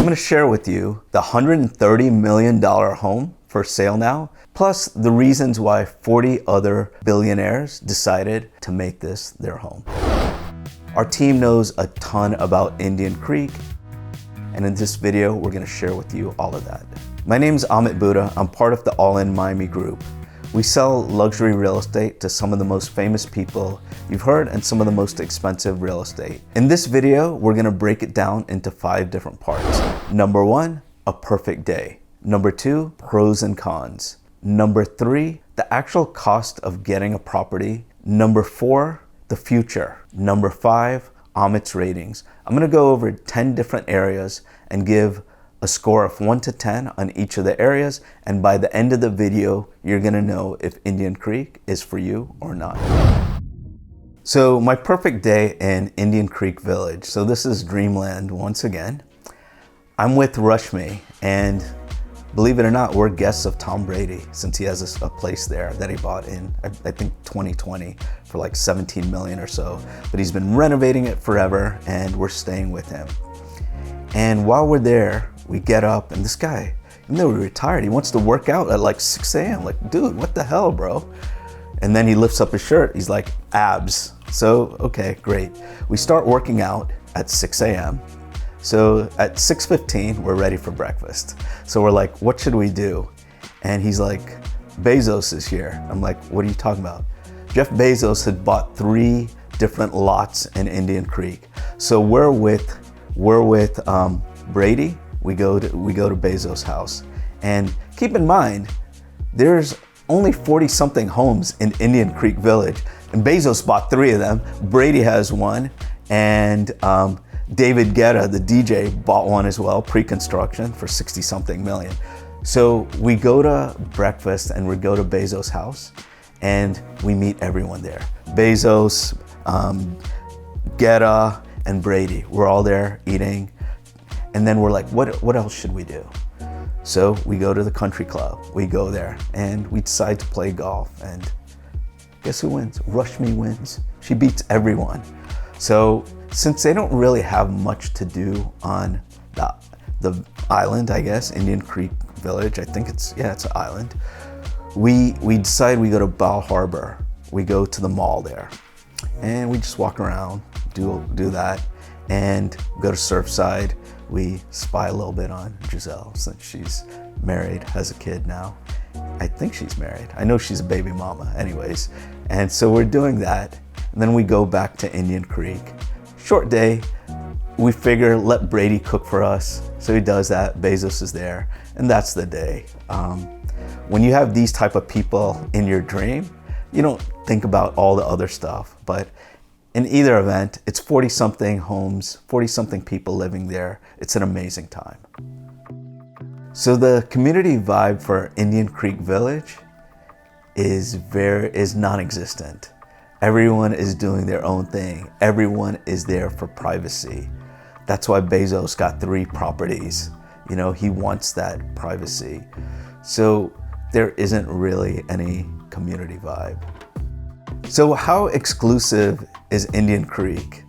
I'm gonna share with you the $130 million home for sale now, plus the reasons why 40 other billionaires decided to make this their home. Our team knows a ton about Indian Creek, and in this video, we're gonna share with you all of that. My name is Amit Bhuta. I'm part of the All In Miami group. We sell luxury real estate to some of the most famous people you've heard and some of the most expensive real estate. In this video, we're gonna break it down into 5 different parts. Number 1, a perfect day. Number 2, pros and cons. Number 3, the actual cost of getting a property. Number 4, the future. Number 5, Amit's ratings. I'm gonna go over 10 different areas and give a score of 1 to 10 on each of the areas, and by the end of the video, you're gonna know if Indian Creek is for you or not. So my perfect day in Indian Creek Village. So this is Dreamland once again. I'm with Rushmi, and believe it or not, we're guests of Tom Brady, since he has a place there that he bought in, I think 2020 for like 17 million or so. But he's been renovating it forever, and we're staying with him. And while we're there, we get up, and this guy, even though we're retired, he wants to work out at like 6 a.m. Like, dude, what the hell, bro? And then he lifts up his shirt. He's like, abs. So, okay, great. We start working out at 6 a.m. So at 6:15, we're ready for breakfast. So we're like, what should we do? And he's like, Bezos is here. I'm like, what are you talking about? Jeff Bezos had bought 3 different lots in Indian Creek. So we're with Brady. We go to Bezos' house. And keep in mind, there's only 40 something homes in Indian Creek Village, and Bezos bought 3 of them. Brady has 1, and David Guetta, the DJ, bought 1 as well, pre-construction for 60 something million. So we go to breakfast and we go to Bezos' house, and we meet everyone there. Bezos, Guetta, and Brady. We're all there eating. And then we're like, what else should we do? So we go to the country club. We go there and we decide to play golf. And guess who wins? Rushmi wins. She beats everyone. So since they don't really have much to do on the island, I guess, Indian Creek Village, I think it's an island. We decide we go to Bal Harbor. We go to the mall there. And we just walk around, do that, and go to Surfside. We spy a little bit on Giselle, since she's married, has a kid now. I think she's married. I know she's a baby mama anyways. And so we're doing that. And then we go back to Indian Creek. Short day. We figure, let Brady cook for us. So he does that. Bezos is there. And that's the day. When you have these type of people in your dream, you don't think about all the other stuff. But in either event, it's 40 something homes, 40 something people living there. It's an amazing time. So the community vibe for Indian Creek Village is non-existent. Everyone is doing their own thing. Everyone is there for privacy. That's why Bezos got 3 properties. You know, he wants that privacy. So there isn't really any community vibe. So how exclusive is Indian Creek?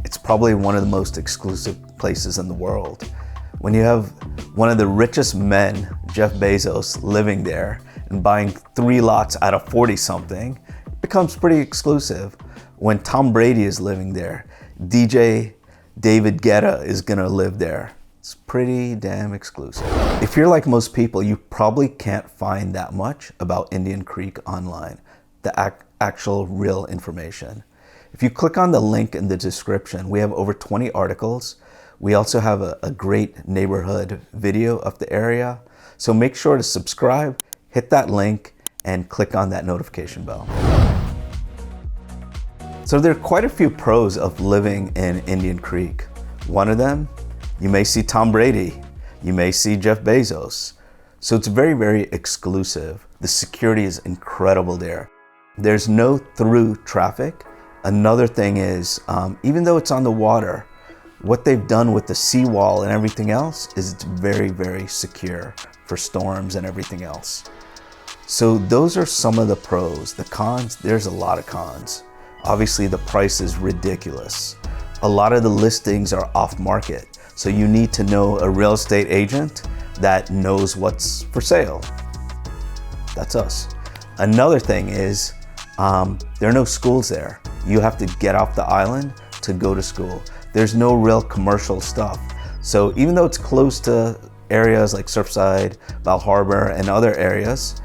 It's probably one of the most exclusive places in the world. When you have one of the richest men, Jeff Bezos, living there and buying 3 lots out of 40 something, it becomes pretty exclusive. When Tom Brady is living there, DJ David Guetta is gonna live there. It's pretty damn exclusive. If you're like most people, you probably can't find that much about Indian Creek online, the actual real information. If you click on the link in the description, we have over 20 articles. We also have a great neighborhood video of the area. So make sure to subscribe, hit that link, and click on that notification bell. So there are quite a few pros of living in Indian Creek. One of them, you may see Tom Brady. You may see Jeff Bezos. So it's very, very exclusive. The security is incredible there. There's no through traffic. Another thing is, even though it's on the water, what they've done with the seawall and everything else is it's very, very secure for storms and everything else. So those are some of the pros. The cons, there's a lot of cons. Obviously the price is ridiculous. A lot of the listings are off market. So you need to know a real estate agent that knows what's for sale. That's us. Another thing is, there are no schools there. You have to get off the island to go to school. There's no real commercial stuff. So even though it's close to areas like Surfside, Val Harbor, and other areas,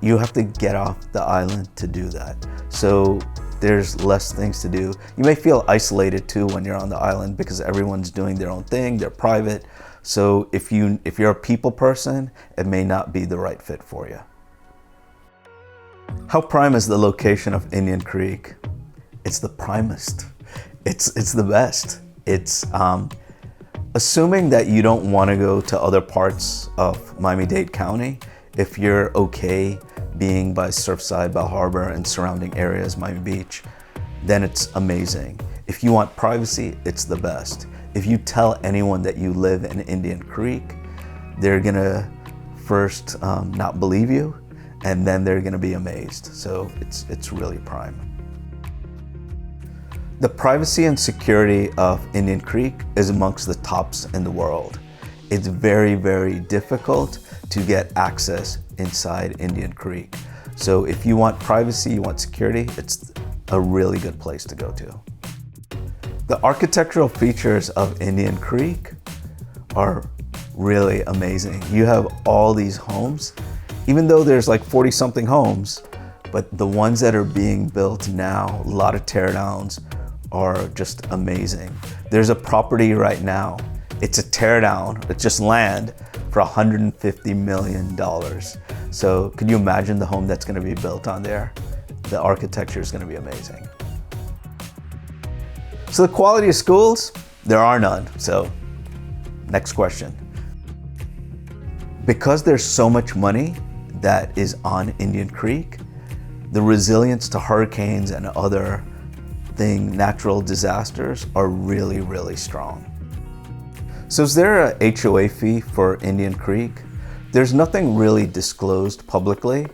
you have to get off the island to do that. So there's less things to do. You may feel isolated too when you're on the island because everyone's doing their own thing, they're private. So if you're a people person, it may not be the right fit for you. How prime is the location of Indian Creek? It's the primest. It's the best. It's assuming that you don't want to go to other parts of Miami-Dade County. If you're okay being by Surfside, Val Harbor, and surrounding areas, Miami Beach, then it's amazing. If you want privacy, it's the best. If you tell anyone that you live in Indian Creek, they're gonna first not believe you, and then they're gonna be amazed. So it's really prime. The privacy and security of Indian Creek is amongst the tops in the world. It's very, very difficult to get access inside Indian Creek. So if you want privacy, you want security, it's a really good place to go to. The architectural features of Indian Creek are really amazing. You have all these homes, even though there's like 40 something homes, but the ones that are being built now, a lot of teardowns, are just amazing. There's a property right now, it's a teardown, it's just land for $150 million. So can you imagine the home that's gonna be built on there? The architecture is gonna be amazing. So the quality of schools, there are none. So next question. Because there's so much money that is on Indian Creek, the resilience to hurricanes and other natural disasters are really, really strong. So is there a HOA fee for Indian Creek? There's nothing really disclosed publicly,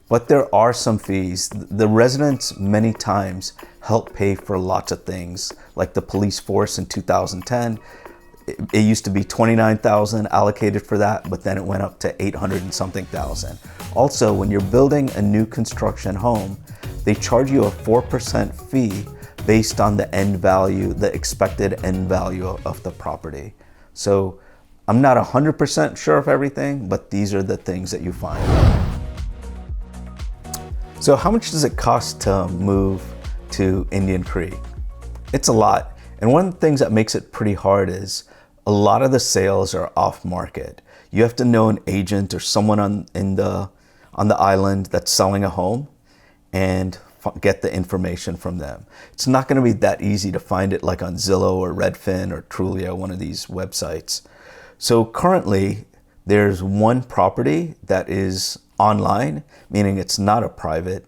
but there are some fees. The residents many times help pay for lots of things, like the police force in 2010. It used to be $29,000 allocated for that, but then it went up to 800 and something thousand. Also, when you're building a new construction home, they charge you a 4% fee based on the end value, the expected end value of the property. So I'm not 100% sure of everything, but these are the things that you find. So how much does it cost to move to Indian Creek? It's a lot. And one of the things that makes it pretty hard is a lot of the sales are off market. You have to know an agent or someone on the island that's selling a home and get the information from them. It's not going to be that easy to find it like on Zillow or Redfin or Trulia, one of these websites. So currently there's one property that is online, meaning it's not a private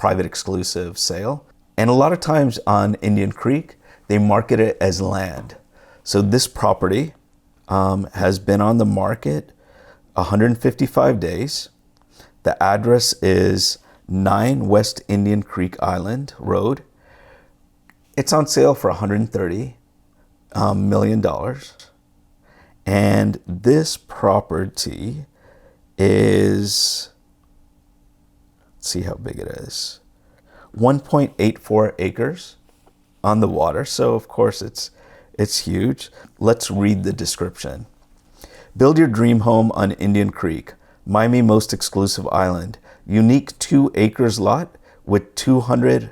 exclusive sale. And a lot of times on Indian Creek, they market it as land. So this property has been on the market 155 days. The address is 9 West Indian Creek Island Road. It's on sale for $130 million. And this property is, let's see how big it is, 1.84 acres on the water. So of course it's huge. Let's read the description. Build your dream home on Indian Creek, Miami's most exclusive island. Unique 2 acres lot with 200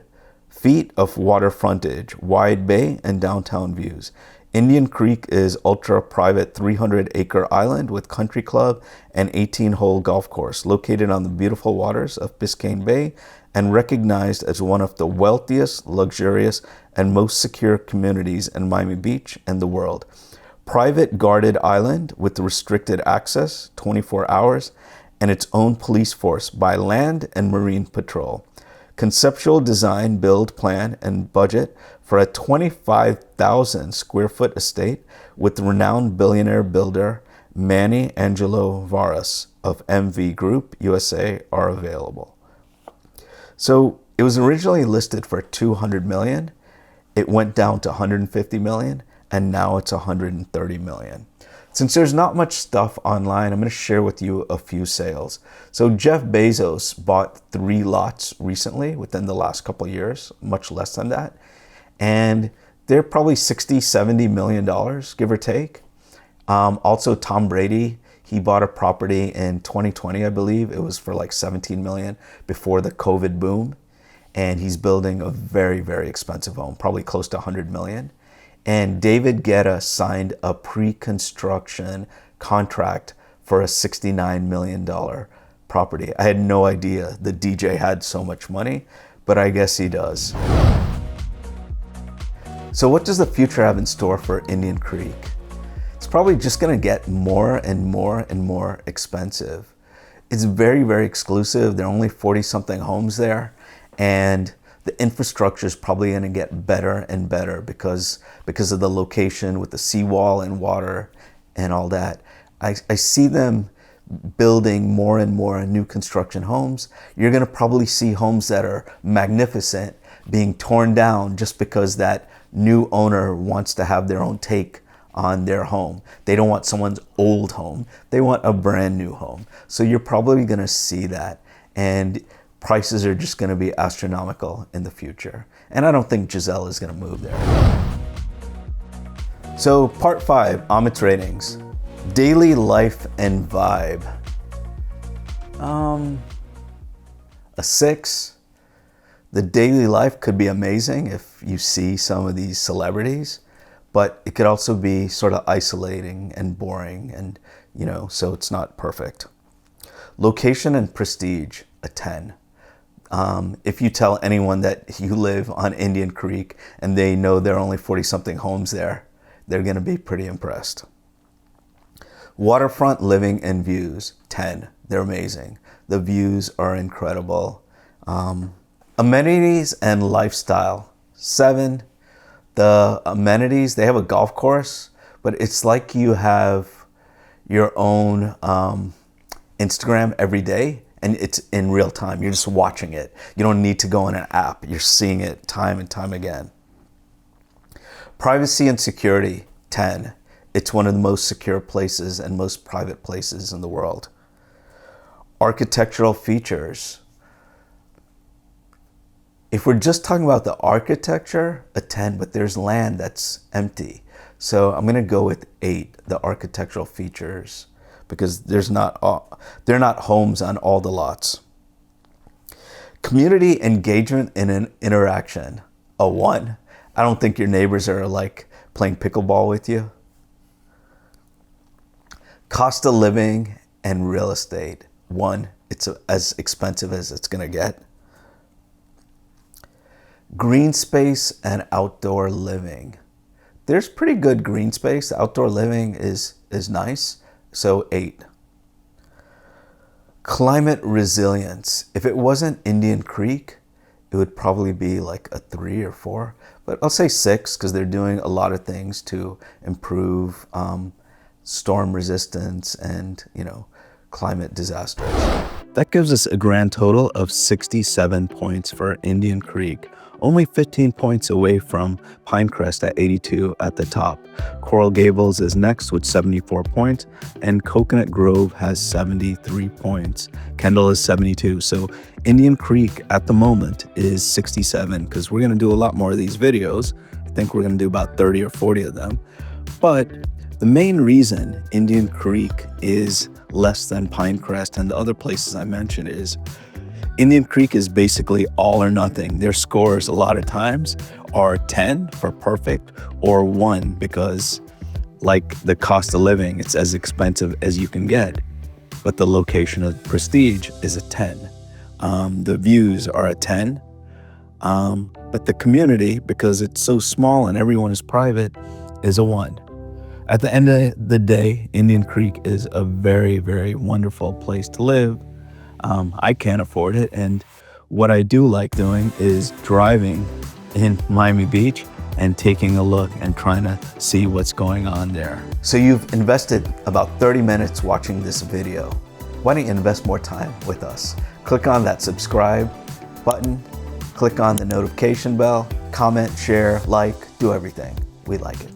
feet of water frontage, wide bay and downtown views. Indian Creek is ultra private 300-acre island with country club and 18-hole golf course located on the beautiful waters of Biscayne Bay and recognized as one of the wealthiest, luxurious, and most secure communities in Miami Beach and the world. Private guarded island with restricted access, 24 hours, and its own police force by land and marine patrol. Conceptual design, build, plan, and budget for a 25,000 square foot estate with renowned billionaire builder Manny Angelo Varas of MV Group USA are available. So it was originally listed for $200 million. It went down to $150 million, and now it's 130 million. Since there's not much stuff online, I'm going to share with you a few sales. So Jeff Bezos bought 3 lots recently within the last couple of years, much less than that. And they're probably $60-70 million, give or take. Also, Tom Brady, he bought a property in 2020, I believe. It was for like 17 million before the COVID boom. And he's building a very, very expensive home, probably close to 100 million. And David Guetta signed a pre-construction contract for a $69 million property. I had no idea the DJ had so much money, but I guess he does. So what does the future have in store for Indian Creek? It's probably just gonna get more and more and more expensive. It's very, very exclusive. There are only 40-something homes there, and the infrastructure is probably going to get better and better because of the location with the seawall and water and all that. I see them building more and more new construction homes. You're going to probably see homes that are magnificent being torn down just because that new owner wants to have their own take on their home. They don't want someone's old home. They want a brand new home. So you're probably going to see that. And prices are just going to be astronomical in the future. And I don't think Giselle is going to move there. So part 5, Amit's ratings. Daily life and vibe. A 6. The daily life could be amazing if you see some of these celebrities, but it could also be sort of isolating and boring, and so it's not perfect. Location and prestige, a 10. If you tell anyone that you live on Indian Creek and they know there are only 40-something homes there, they're going to be pretty impressed. Waterfront living and views, 10. They're amazing. The views are incredible. Amenities and lifestyle, 7. The amenities, they have a golf course, but it's like you have your own Instagram every day. And it's in real time. You're just watching it. You don't need to go on an app. You're seeing it time and time again. Privacy and security, 10. It's one of the most secure places and most private places in the world. Architectural features. If we're just talking about the architecture, a 10, but there's land that's empty. So I'm going to go with 8, the architectural features, because they're not homes on all the lots. Community engagement and an interaction, a 1. I don't think your neighbors are like playing pickleball with you. Cost of living and real estate, 1. It's as expensive as it's gonna get. Green space and outdoor living. There's pretty good green space. Outdoor living is nice. So 8. Climate resilience. If it wasn't Indian Creek, it would probably be like a 3 or 4. But I'll say 6 because they're doing a lot of things to improve storm resistance and, climate disasters. That gives us a grand total of 67 points for Indian Creek. Only 15 points away from Pinecrest at 82 at the top. Coral Gables is next with 74 points, and Coconut Grove has 73 points. Kendall is 72. So Indian Creek at the moment is 67, because we're going to do a lot more of these videos. I think we're going to do about 30 or 40 of them. But the main reason Indian Creek is less than Pinecrest and the other places I mentioned is Indian Creek is basically all or nothing. Their scores a lot of times are 10 for perfect or 1 because, like the cost of living, it's as expensive as you can get. But the location of prestige is a 10. The views are a 10. But the community, because it's so small and everyone is private, is a 1. At the end of the day, Indian Creek is a very, very wonderful place to live. I can't afford it, and what I do like doing is driving in Miami Beach and taking a look and trying to see what's going on there. So you've invested about 30 minutes watching this video. Why don't you invest more time with us? Click on that subscribe button, click on the notification bell, comment, share, like, do everything. We like it.